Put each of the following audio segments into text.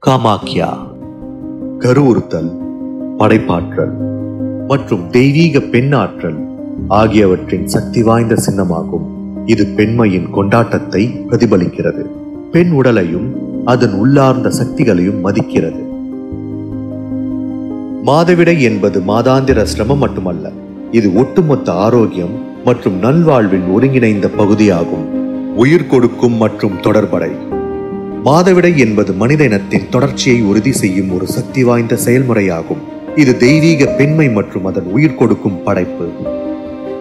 காமாக்யா கருவுறுத்தல், படைப்பாற்றல் மற்றும் தெய்வீக பெண்ணாற்றல் ஆகியவற்றின் சக்தி வாய்ந்த சின்னமாகும். இது பெண்மையின் கொண்டாட்டத்தை பிரதிபலிக்கிறது. பெண் உடலையும் அதன் உள்ளார்ந்த சக்திகளையும் மதிக்கிறது. மாதவிடை என்பது மாதாந்திர சிரமம் மட்டுமல்ல, இது ஒட்டுமொத்த ஆரோக்கியம் மற்றும் நல்வாழ்வின் ஒருங்கிணைந்த பகுதியாகும். உயிர் கொடுக்கும் மற்றும் தொடர்படை. மாதவிடை என்பது மனித இனத்தின் தொடர்ச்சியை உறுதி செய்யும் ஒரு சக்தி வாய்ந்த செயல்முறையாகும். இது தெய்வீக பெண்மை மற்றும் அதன் உயிர் கொடுக்கும் படைப்பு.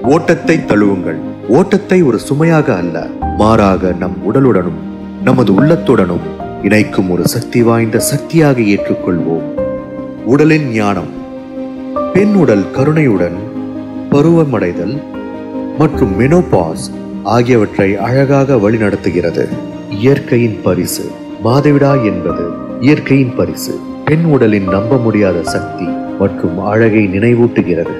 ஓட்டத்தை தழுவுங்கள். ஓட்டத்தை ஒரு சுமையாக அல்ல, மாறாக நம் உடலுடனும் நமது உள்ளத்துடனும் இணைக்கும் ஒரு சக்தி வாய்ந்த சக்தியாக ஏற்றுக்கொள்வோம். உடலின் ஞானம். பெண் உடல் கருணையுடன் பருவமடைதல் மற்றும் மெனோபாஸ் ஆகியவற்றை அழகாக வழிநடத்துகிறது. இயற்கையின் பரிசு. மாதவிடாய் என்பது இயற்கையின் பரிசு. பெண் உடலின் நம்ப முடியாத சக்தி மற்றும் அழகை நினைவூட்டுகிறது.